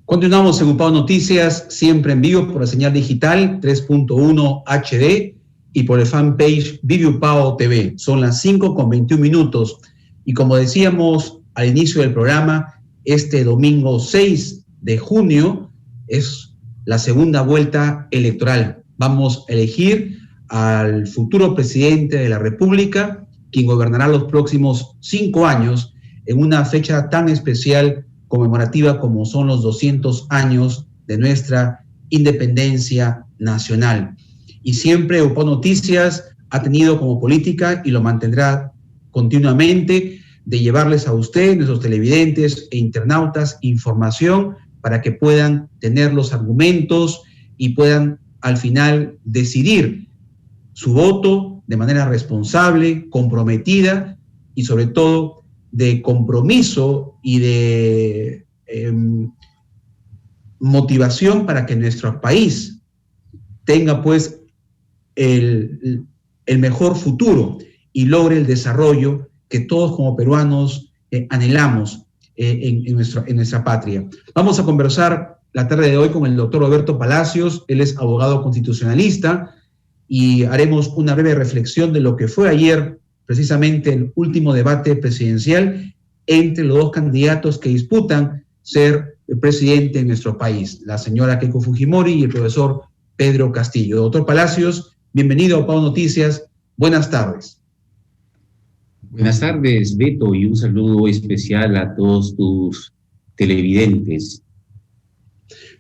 Continuamos en UPAO Noticias, siempre en vivo por la señal digital 3.1 HD y por el fanpage Vive UPAO TV. Son las 5:21. Y como decíamos al inicio del programa, este domingo 6 de junio es la segunda vuelta electoral. Vamos a elegir al futuro presidente de la República, quien gobernará los próximos 5 años en una fecha tan especial conmemorativa como son los 200 años de nuestra independencia nacional. Y siempre UPAO Noticias ha tenido como política, y lo mantendrá continuamente, de llevarles a ustedes, nuestros televidentes e internautas, información para que puedan tener los argumentos y puedan al final decidir su voto de manera responsable, comprometida y sobre todo de compromiso y de motivación para que nuestro país tenga pues el mejor futuro y logre el desarrollo que todos como peruanos anhelamos en nuestra patria. Vamos a conversar la tarde de hoy con el doctor Roberto Palacios. Él es abogado constitucionalista y haremos una breve reflexión de lo que fue ayer precisamente el último debate presidencial entre los dos candidatos que disputan ser el presidente de nuestro país, la señora Keiko Fujimori y el profesor Pedro Castillo. Doctor Palacios, bienvenido a UPAO Noticias. Buenas tardes. Buenas tardes, Beto, y un saludo especial a todos tus televidentes.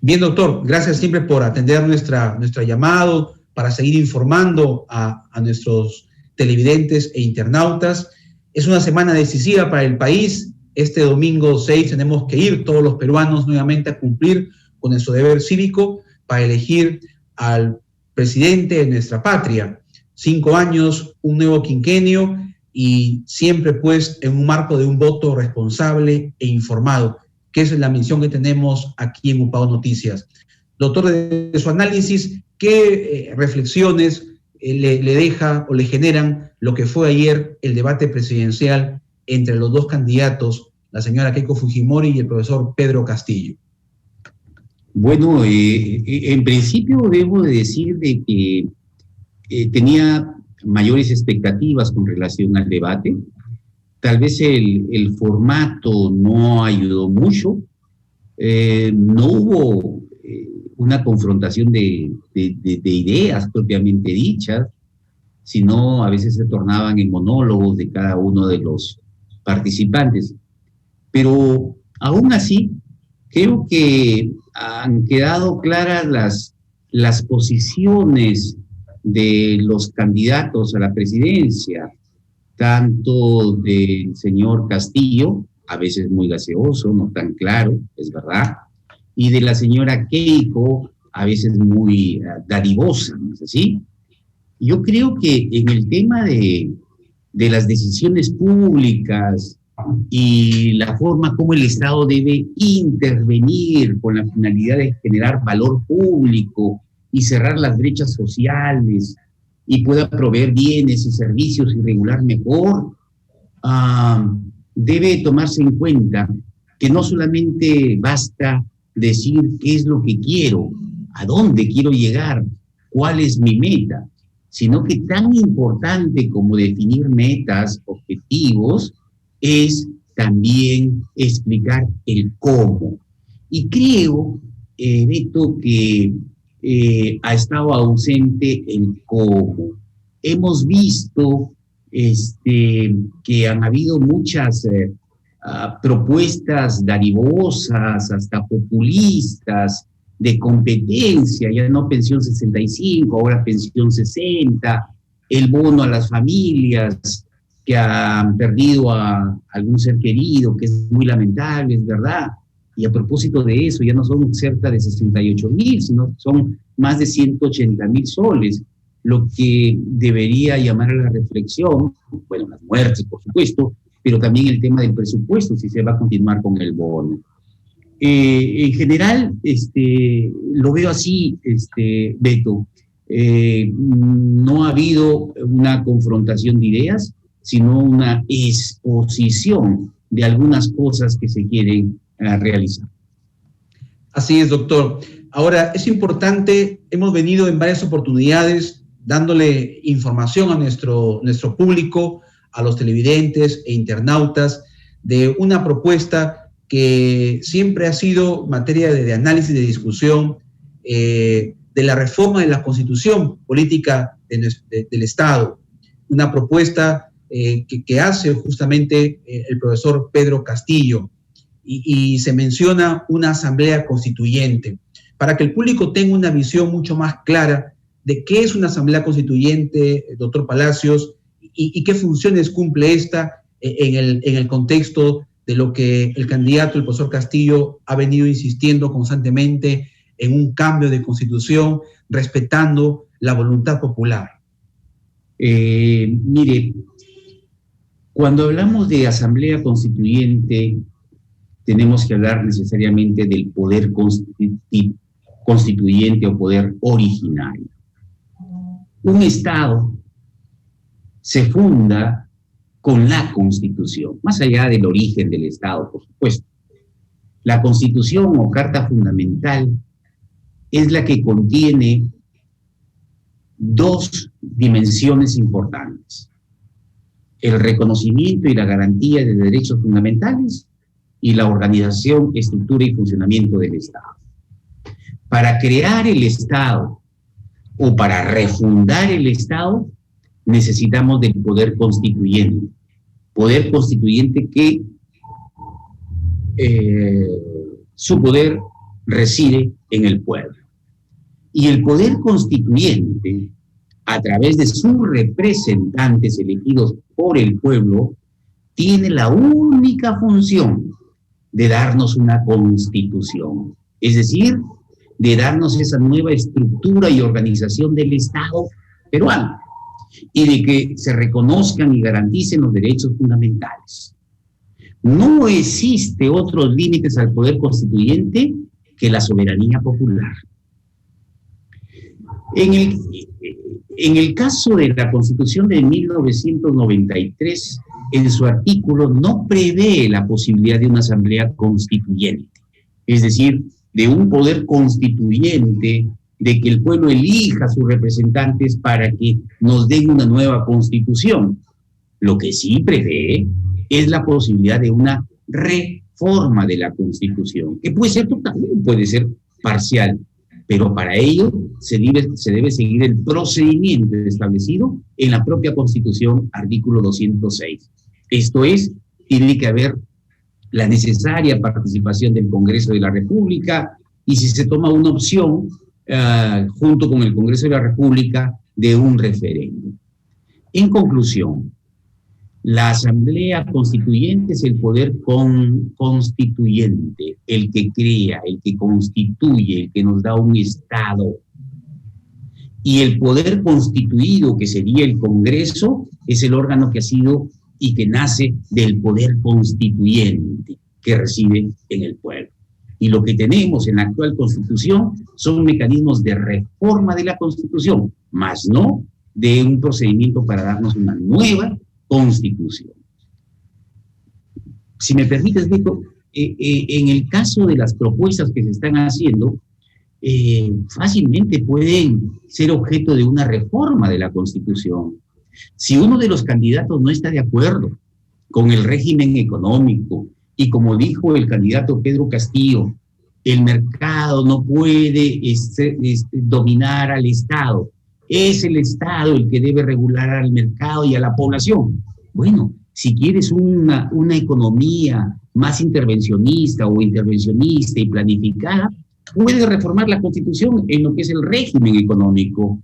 Bien, doctor, gracias siempre por atender nuestra llamado para seguir informando a nuestros televidentes e internautas. Es una semana decisiva para el país. Este domingo 6 tenemos que ir todos los peruanos nuevamente a cumplir con nuestro deber cívico para elegir al presidente de nuestra patria. 5 años, un nuevo quinquenio y siempre pues en un marco de un voto responsable e informado, que es la misión que tenemos aquí en UPAO Noticias. Doctor, de su análisis, ¿qué reflexiones le deja o le generan lo que fue ayer el debate presidencial entre los dos candidatos, la señora Keiko Fujimori y el profesor Pedro Castillo? Bueno, en principio debo de decir de que tenía mayores expectativas con relación al debate. Tal vez el formato no ayudó mucho. No hubo una confrontación de ideas propiamente dichas, sino a veces se tornaban en monólogos de cada uno de los participantes. Pero aún así, creo que han quedado claras las posiciones de los candidatos a la presidencia, tanto del señor Castillo, a veces muy gaseoso, no tan claro, es verdad, y de la señora Keiko, a veces muy dadivosa, ¿no es así? Yo creo que en el tema de las decisiones públicas y la forma como el Estado debe intervenir con la finalidad de generar valor público y cerrar las brechas sociales y pueda proveer bienes y servicios y regular mejor, debe tomarse en cuenta que no solamente basta decir qué es lo que quiero, a dónde quiero llegar, cuál es mi meta, sino que tan importante como definir metas, objetivos, es también explicar el cómo. Y creo, Beto, que ha estado ausente el cómo. Hemos visto que han habido muchas propuestas darivosas, hasta populistas, de competencia, ya no pensión 65, ahora pensión 60, el bono a las familias que han perdido a algún ser querido, que es muy lamentable, es verdad. Y a propósito de eso, ya no son cerca de 68,000, sino son más de 180,000 soles, lo que debería llamar a la reflexión, bueno, las muertes, por supuesto, pero también el tema del presupuesto, si se va a continuar con el bono. En general, lo veo así, Beto. No ha habido una confrontación de ideas, sino una exposición de algunas cosas que se quieren realizar. Así es, doctor. Ahora, es importante, hemos venido en varias oportunidades dándole información a nuestro público, a los televidentes e internautas, de una propuesta que siempre ha sido materia de análisis, de discusión, de la reforma de la Constitución política del Estado. Una propuesta que hace justamente el profesor Pedro Castillo, y se menciona una asamblea constituyente, para que el público tenga una visión mucho más clara de qué es una asamblea constituyente, doctor Palacios, y qué funciones cumple esta en el contexto de lo que el candidato, el profesor Castillo, ha venido insistiendo constantemente en un cambio de constitución, respetando la voluntad popular. Mire, cuando hablamos de asamblea constituyente, tenemos que hablar necesariamente del poder constituyente o poder originario. Un Estado se funda con la Constitución, más allá del origen del Estado, por supuesto. La Constitución o Carta Fundamental es la que contiene dos dimensiones importantes: el reconocimiento y la garantía de derechos fundamentales y la organización, estructura y funcionamiento del Estado. Para crear el Estado o para refundar el Estado necesitamos del poder constituyente que su poder reside en el pueblo. Y el poder constituyente, a través de sus representantes elegidos por el pueblo, tiene la única función de darnos una constitución, es decir, de darnos esa nueva estructura y organización del Estado peruano, y de que se reconozcan y garanticen los derechos fundamentales. No existe otros límites al poder constituyente que la soberanía popular. En el caso de la Constitución de 1993, en su artículo no prevé la posibilidad de una asamblea constituyente, es decir, de un poder constituyente, de que el pueblo elija a sus representantes para que nos den una nueva constitución. Lo que sí prevé es la posibilidad de una reforma de la Constitución, que puede ser total, puede ser parcial, pero para ello se debe seguir el procedimiento establecido en la propia Constitución, artículo 206. Esto es, tiene que haber la necesaria participación del Congreso de la República, y si se toma una opción, junto con el Congreso de la República, de un referéndum. En conclusión, la Asamblea Constituyente es el poder constituyente, el que crea, el que constituye, el que nos da un Estado. Y el poder constituido, que sería el Congreso, es el órgano que ha sido y que nace del poder constituyente que reside en el pueblo. Y lo que tenemos en la actual Constitución son mecanismos de reforma de la Constitución, más no de un procedimiento para darnos una nueva Constitución. Si me permites, Víctor, en el caso de las propuestas que se están haciendo, fácilmente pueden ser objeto de una reforma de la Constitución. Si uno de los candidatos no está de acuerdo con el régimen económico, y como dijo el candidato Pedro Castillo, el mercado no puede dominar al Estado, es el Estado el que debe regular al mercado y a la población. Bueno, si quieres una economía más intervencionista o intervencionista y planificada, puedes reformar la Constitución en lo que es el régimen económico,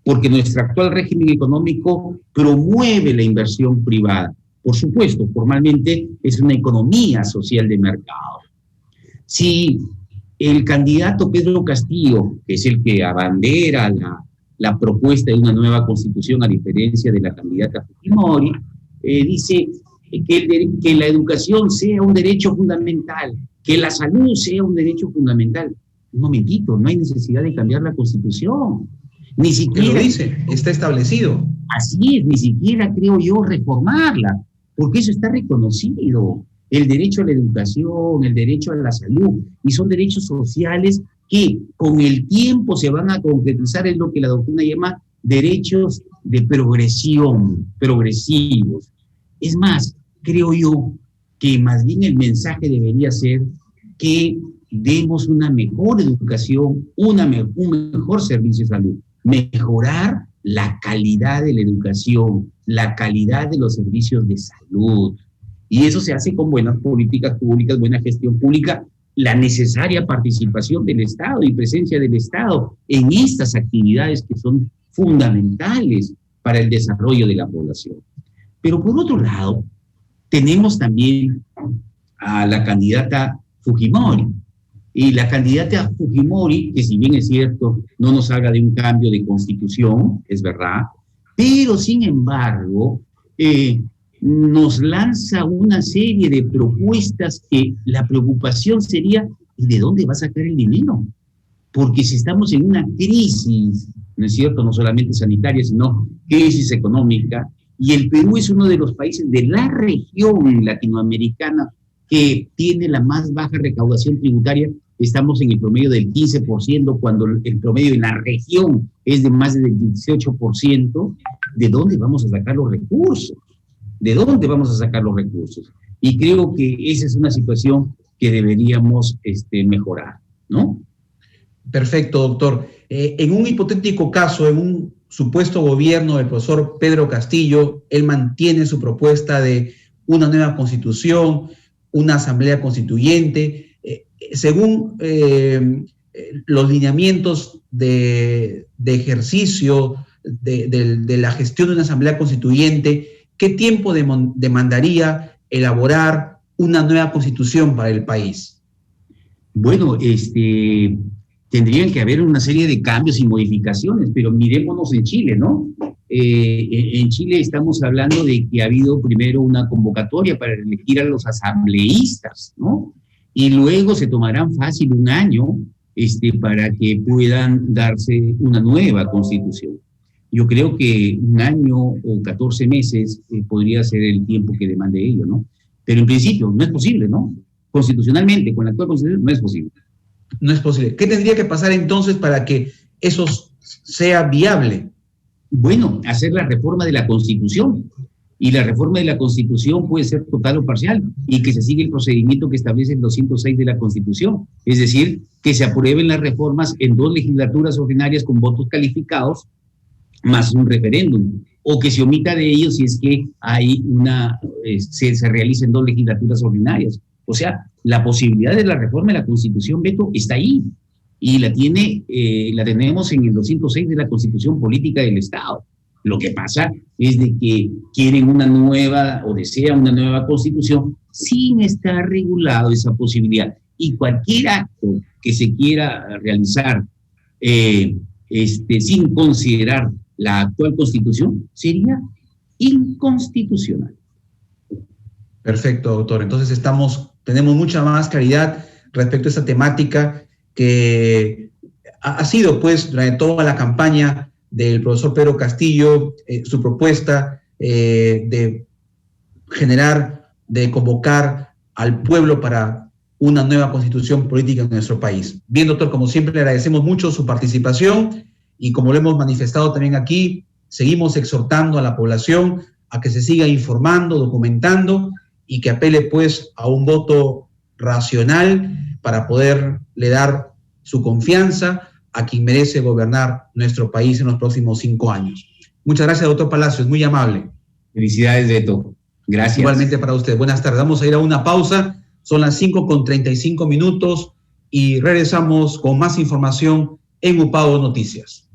porque nuestro actual régimen económico promueve la inversión privada. Por supuesto, formalmente es una economía social de mercado. Si el candidato Pedro Castillo, que es el que abandera la propuesta de una nueva Constitución, a diferencia de la candidata Fujimori, dice que la educación sea un derecho fundamental, que la salud sea un derecho fundamental. Un momentito, no hay necesidad de cambiar la Constitución. Ni siquiera... Lo dice, está establecido. Así es, ni siquiera creo yo reformarla, porque eso está reconocido. el derecho a la educación, el derecho a la salud, y son derechos sociales que con el tiempo se van a concretizar en lo que la doctrina llama derechos de progresión, progresivos. Es más, creo yo que más bien el mensaje debería ser que demos una mejor educación, un mejor servicio de salud, mejorar la calidad de la educación, la calidad de los servicios de salud. Y eso se hace con buenas políticas públicas, buena gestión pública, la necesaria participación del Estado y presencia del Estado en estas actividades que son fundamentales para el desarrollo de la población. Pero por otro lado, tenemos también a la candidata Fujimori. Y la candidata Fujimori, que si bien es cierto, no nos habla de un cambio de constitución, es verdad, pero sin embargo, nos lanza una serie de propuestas que la preocupación sería, ¿y de dónde va a sacar el dinero? Porque si estamos en una crisis, ¿no es cierto?, no solamente sanitaria, sino crisis económica, y el Perú es uno de los países de la región latinoamericana que tiene la más baja recaudación tributaria. Estamos en el promedio del 15%, cuando el promedio en la región es de más del 18%. ¿De dónde vamos a sacar los recursos? ¿De dónde vamos a sacar los recursos? Y creo que esa es una situación que deberíamos mejorar, ¿no? Perfecto, doctor. En un hipotético caso, en un supuesto gobierno del profesor Pedro Castillo, él mantiene su propuesta de una nueva constitución, una asamblea constituyente. Según los lineamientos de ejercicio de la gestión de una asamblea constituyente, ¿qué tiempo demandaría elaborar una nueva constitución para el país? Bueno, tendrían que haber una serie de cambios y modificaciones, pero mirémonos en Chile, ¿no? En Chile estamos hablando de que ha habido primero una convocatoria para elegir a los asambleístas, ¿no? Y luego se tomarán fácil un año para que puedan darse una nueva constitución. Yo creo que un año o 14 meses podría ser el tiempo que demande ello, ¿no? Pero en principio no es posible, ¿no? Constitucionalmente, con la actual constitución, no es posible. No es posible. ¿Qué tendría que pasar entonces para que eso sea viable? Bueno, hacer la reforma de la Constitución. Y la reforma de la Constitución puede ser total o parcial, y que se siga el procedimiento que establece el 206 de la Constitución. Es decir, que se aprueben las reformas en 2 legislaturas ordinarias con votos calificados, más un referéndum, o que se omita de ellos si es que hay se realiza en 2 legislaturas ordinarias. O sea, la posibilidad de la reforma de la Constitución, Beto, está ahí, y la tenemos en el 206 de la Constitución Política del Estado. Lo que pasa es de que quieren una nueva, o desean una nueva Constitución, sin estar regulado esa posibilidad. Y cualquier acto que se quiera realizar sin considerar la actual Constitución sería inconstitucional. Perfecto, doctor. Entonces tenemos mucha más claridad respecto a esta temática que ha sido, pues, durante toda la campaña del profesor Pedro Castillo, su propuesta de convocar al pueblo para una nueva constitución política en nuestro país. Bien, doctor, como siempre, le agradecemos mucho su participación y, como lo hemos manifestado también aquí, seguimos exhortando a la población a que se siga informando, documentando y que apele, pues, a un voto racional para poderle dar su confianza a quien merece gobernar nuestro país en los próximos 5 años. Muchas gracias, doctor Palacios, muy amable. Felicidades, Beto. Gracias. Igualmente para usted. Buenas tardes. Vamos a ir a una pausa. Son las 5:35 y regresamos con más información en UPAO Noticias.